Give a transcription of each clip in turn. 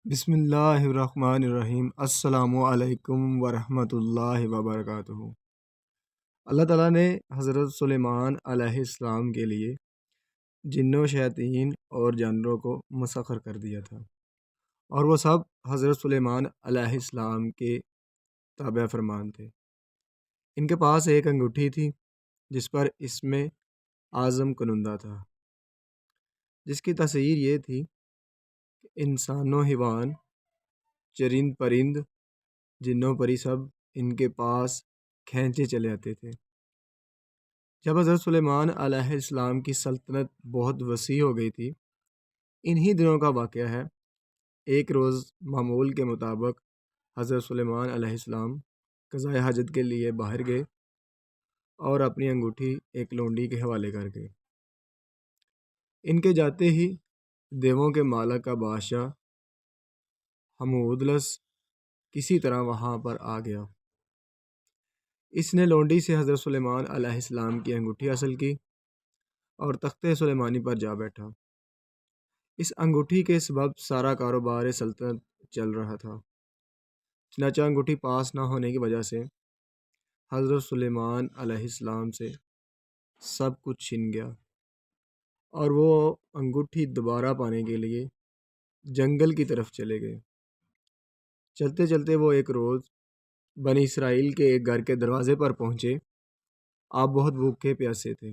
بسم اللہ الرحمن الرحیم۔ السلام علیکم ورحمۃ اللہ وبرکاتہ۔ اللہ تعالیٰ نے حضرت سلیمان علیہ السلام کے لیے جنوں شیاطین اور جانوروں کو مسخر کر دیا تھا، اور وہ سب حضرت سلیمان علیہ السلام کے تابع فرمان تھے۔ ان کے پاس ایک انگوٹھی تھی جس پر اسم اعظم کنندہ تھا، جس کی تصویر یہ تھی کہ انسان و حیوان، چرند پرند، جنوں پری سب ان کے پاس کھینچے چلے آتے تھے۔ جب حضرت سلیمان علیہ السلام کی سلطنت بہت وسیع ہو گئی تھی، انہی دنوں کا واقعہ ہے۔ ایک روز معمول کے مطابق حضرت سلیمان علیہ السلام قضائے حاجت کے لیے باہر گئے اور اپنی انگوٹھی ایک لونڈی کے حوالے کر گئے۔ ان کے جاتے ہی دیووں کے مالک کا بادشاہ حمودلس کسی طرح وہاں پر آ گیا۔ اس نے لونڈی سے حضرت سلیمان علیہ السلام کی انگوٹھی حاصل کی اور تخت سلیمانی پر جا بیٹھا۔ اس انگوٹھی کے سبب سارا کاروبار سلطنت چل رہا تھا۔ چنانچہ انگوٹھی پاس نہ ہونے کی وجہ سے حضرت سلیمان علیہ السلام سے سب کچھ چھن گیا، اور وہ انگوٹھی دوبارہ پانے کے لیے جنگل کی طرف چلے گئے۔ چلتے چلتے وہ ایک روز بنی اسرائیل کے ایک گھر کے دروازے پر پہنچے۔ آپ بہت بھوکے پیاسے تھے۔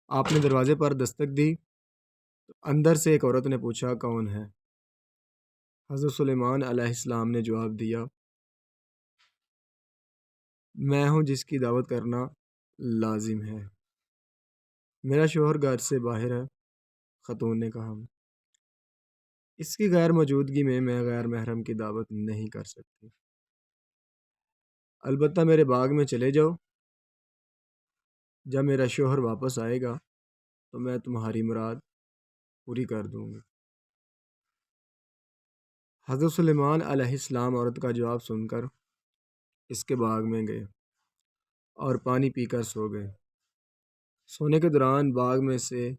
آپ نے دروازے پر دستک دی تو اندر سے ایک عورت نے پوچھا، کون ہے؟ حضرت سلیمان علیہ السلام نے جواب دیا، میں ہوں جس کی دعوت کرنا لازم ہے، میرا شوہر گھر سے باہر ہے۔ خاتون نے کہا، اس کی غیر موجودگی میں غیر محرم کی دعوت نہیں کر سکتی، البتہ میرے باغ میں چلے جاؤ، جب میرا شوہر واپس آئے گا تو میں تمہاری مراد پوری کر دوں گی۔ حضرت سلیمان علیہ السلام عورت کا جواب سن کر اس کے باغ میں گئے اور پانی پی کر سو گئے۔ سونے کے دوران باغ میں سے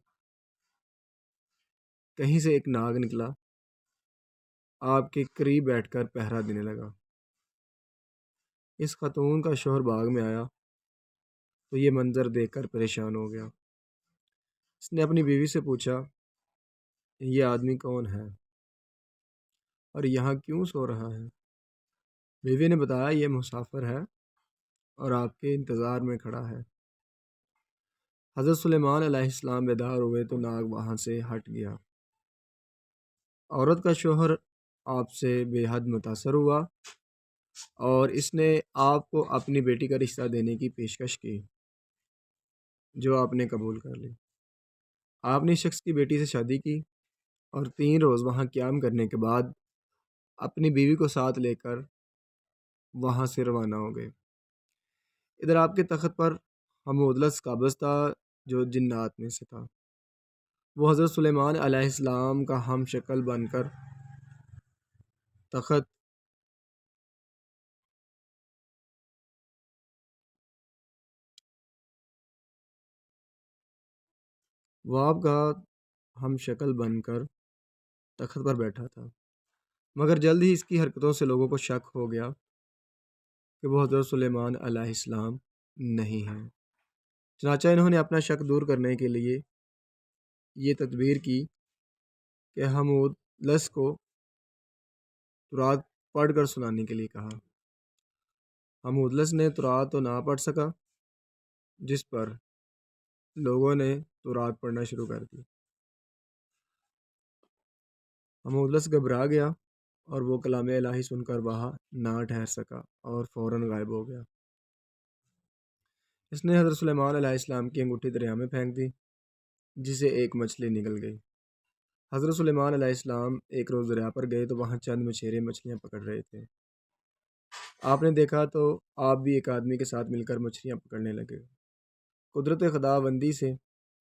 کہیں سے ایک ناگ نکلا، آپ کے قریب بیٹھ کر پہرا دینے لگا۔ اس خاتون کا شوہر باغ میں آیا تو یہ منظر دیکھ کر پریشان ہو گیا۔ اس نے اپنی بیوی سے پوچھا، یہ آدمی کون ہے اور یہاں کیوں سو رہا ہے؟ بیوی نے بتایا، یہ مسافر ہے اور آپ کے انتظار میں کھڑا ہے۔ حضرت سلیمان علیہ السلام بیدار ہوئے تو ناگ وہاں سے ہٹ گیا۔ عورت کا شوہر آپ سے بے حد متاثر ہوا اور اس نے آپ کو اپنی بیٹی کا رشتہ دینے کی پیشکش کی، جو آپ نے قبول کر لی۔ آپ نے اس شخص کی بیٹی سے شادی کی اور 3 روز وہاں قیام کرنے کے بعد اپنی بیوی کو ساتھ لے کر وہاں سے روانہ ہو گئے۔ ادھر آپ کے تخت پر حمودلس قابض تھا، جو جنات میں سے تھا۔ وہ حضرت سلیمان علیہ السلام کا ہم شکل بن کر تخت ہم شکل بن کر تخت پر بیٹھا تھا، مگر جلد ہی اس کی حرکتوں سے لوگوں کو شک ہو گیا کہ وہ حضرت سلیمان علیہ السلام نہیں ہیں۔ چنانچہ انہوں نے اپنا شک دور کرنے کے لیے یہ تدبیر کی کہ حمودلس کو تورات پڑھ کر سنانے کے لیے کہا۔ حمودلس نے تورات تو نہ پڑھ سکا، جس پر لوگوں نے تورات پڑھنا شروع کر دی۔ حمودلس گھبرا گیا اور وہ کلام الہی سن کر وہاں نہ ٹھہر سکا اور فوراً غائب ہو گیا۔ اس نے حضرت سلیمان علیہ السلام کی انگوٹھی دریا میں پھینک دی، جسے ایک مچھلی نگل گئی۔ حضرت سلیمان علیہ السلام ایک روز دریا پر گئے تو وہاں چند مچھیرے مچھلیاں پکڑ رہے تھے۔ آپ نے دیکھا تو آپ بھی ایک آدمی کے ساتھ مل کر مچھلیاں پکڑنے لگے۔ قدرت خداوندی سے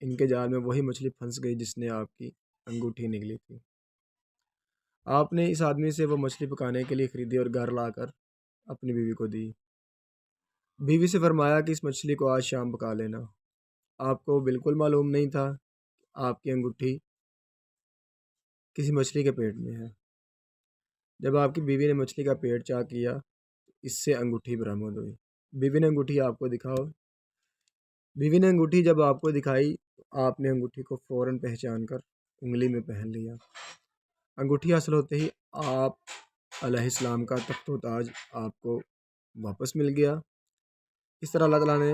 ان کے جال میں وہی مچھلی پھنس گئی جس نے آپ کی انگوٹھی نگلی تھی۔ آپ نے اس آدمی سے وہ مچھلی پکانے کے لیے خریدی اور گھر لا کر اپنی بیوی کو دی۔ بیوی سے فرمایا کہ اس مچھلی کو آج شام پکا لینا۔ آپ کو بالکل معلوم نہیں تھا کہ آپ کی انگوٹھی کسی مچھلی کے پیٹ میں ہے۔ جب آپ کی بیوی نے مچھلی کا پیٹ چاک کیا، اس سے انگوٹھی برآمد ہوئی۔ بیوی نے انگوٹھی آپ کو دکھاؤ۔ بیوی نے انگوٹھی جب آپ کو دکھائی تو آپ نے انگوٹھی کو فوراً پہچان کر انگلی میں پہن لیا۔ انگوٹھی حاصل ہوتے ہی آپ علیہ السلام کا تخت و تاج آپ کو واپس مل گیا۔ اس طرح اللہ تعالیٰ نے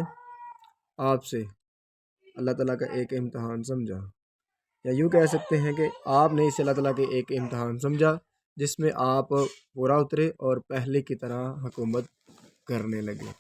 آپ سے اللہ تعالیٰ کا ایک امتحان سمجھا، یا یوں کہہ سکتے ہیں کہ آپ نے اسے اللہ تعالیٰ کے ایک امتحان سمجھا، جس میں آپ پورا اترے اور پہلے کی طرح حکومت کرنے لگے۔